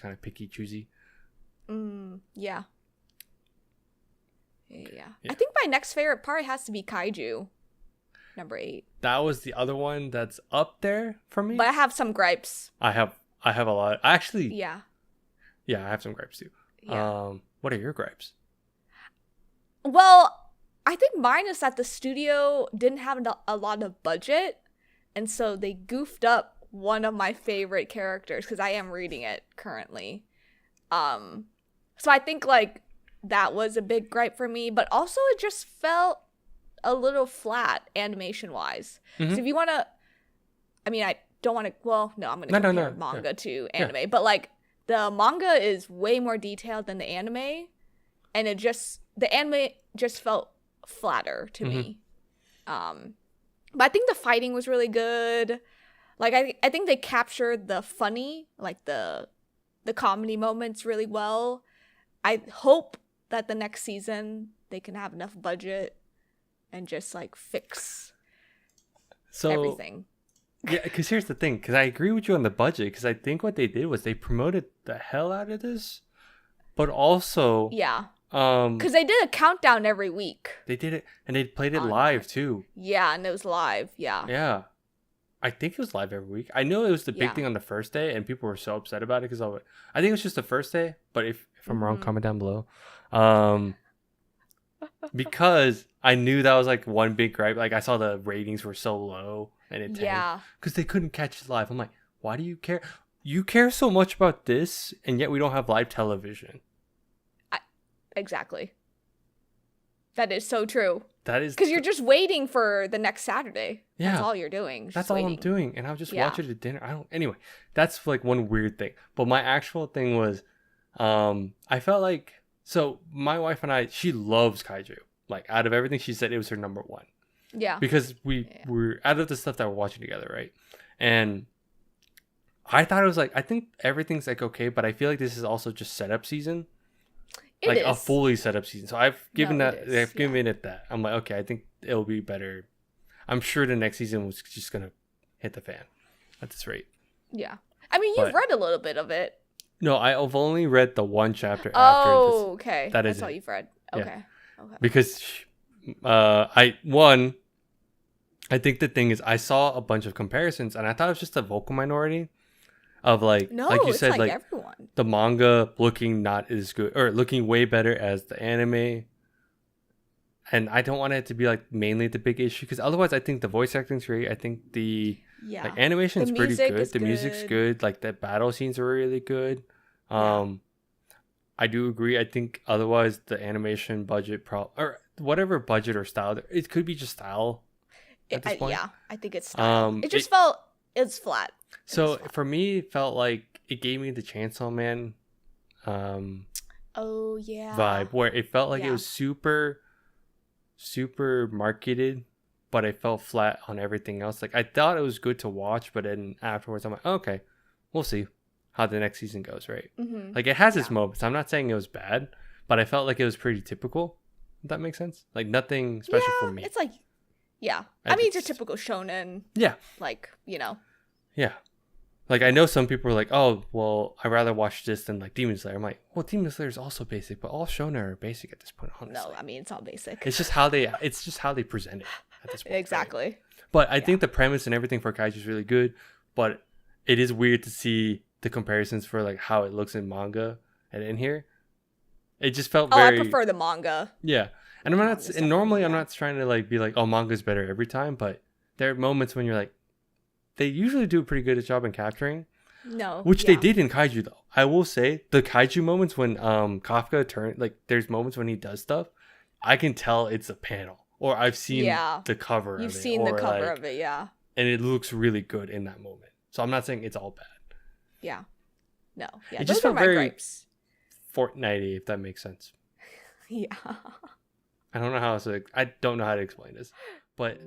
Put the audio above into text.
kind of picky, choosy. Yeah. I think my next favorite part has to be Kaiju, number 8. That was the other one that's up there for me. But I have some gripes. I have a lot. Actually, Yeah. Yeah, I have some gripes too. Yeah. What are your gripes? Well, I think mine is that the studio didn't have a lot of budget, and so they goofed up one of my favorite characters because I am reading it currently. So I think like that was a big gripe for me, but also it just felt a little flat animation wise. So if you want to, I mean, I don't want to. Well, no, I'm going to compare manga to anime, but like the manga is way more detailed than the anime, and the anime just felt flatter to me. But I think the fighting was really good. Like I think they captured the funny, like the comedy moments really well. I hope that the next season they can have enough budget and just like fix everything. Yeah, because here's the thing. Because I agree with you on the budget. Because I think what they did was they promoted the hell out of this, but also because they did a countdown every week. They did it, and they played it live too. Yeah, and it was live. Yeah. I think it was live every week. I know it was the big thing on the first day, and people were so upset about it because I think it was just the first day. But if I'm wrong, comment down below. Because I knew that was like one big gripe. Like I saw the ratings were so low, and it tanked because they couldn't catch it live. I'm like, why do you care? You care so much about this, and yet we don't have live television. Exactly. That is so true. That is because you're just waiting for the next Saturday. Yeah, that's all you're doing. That's all I'm doing, and I'll just watch it at dinner. Anyway, that's like one weird thing. But my actual thing was, I felt like my wife and I, she loves Kaiju. Like out of everything, she said it was her number 1. Yeah. Because we're out of the stuff that we're watching together, right? And I thought it was like I think everything's like okay, but I feel like this is also just setup season. It is a fully set up season. So I've given it that. I'm like, okay, I think it'll be better. I'm sure the next season was just gonna hit the fan at this rate. Yeah. I mean, you've read a little bit of it. No, I've only read the one chapter after this. Oh, okay. That's all you've read. Okay. Yeah. Okay. Because I think the thing is I saw a bunch of comparisons and I thought it was just a vocal minority. Of like you said, like everyone. The manga looking not as good or looking way better as the anime, and I don't want it to be like mainly the big issue because otherwise I think the voice acting's great. I think the animation is pretty good. The music's good. Like the battle scenes are really good. I do agree. I think otherwise the animation budget or whatever budget or style it could be just style. At this point. Yeah, I think it's style. It's flat. So for me, it felt like it gave me the Chainsaw Man vibe where it felt like it was super, super marketed, but it felt flat on everything else. Like I thought it was good to watch, but then afterwards I'm like, okay, we'll see how the next season goes, right? Mm-hmm. Like it has its moments. I'm not saying it was bad, but I felt like it was pretty typical. If that makes sense? Like nothing special for me. It's like, I mean, it's a typical shonen. Yeah. Like, Yeah. Like, I know some people are like, oh, well, I'd rather watch this than, like, Demon Slayer. I'm like, well, Demon Slayer is also basic, but all shonen are basic at this point, honestly. No, I mean, it's all basic. It's just how they present it at this point. Exactly. Right? But I think the premise and everything for Kaiju is really good, but it is weird to see the comparisons for, like, how it looks in manga and in here. It just felt very... I prefer the manga. Yeah. And I'm not... And normally I'm not trying to, like, be like, oh, manga's better every time, but there are moments when you're like, they usually do a pretty good job in capturing. No. Which they did in Kaiju, though. I will say, the Kaiju moments when Kafka there's moments when he does stuff, I can tell it's a panel. Or I've seen the cover of it. You've seen the cover of it, yeah. And it looks really good in that moment. So I'm not saying it's all bad. Yeah. No. Yeah, it just felt very gripes. Fortnite-y, if that makes sense. Yeah. I don't know how to explain this. But...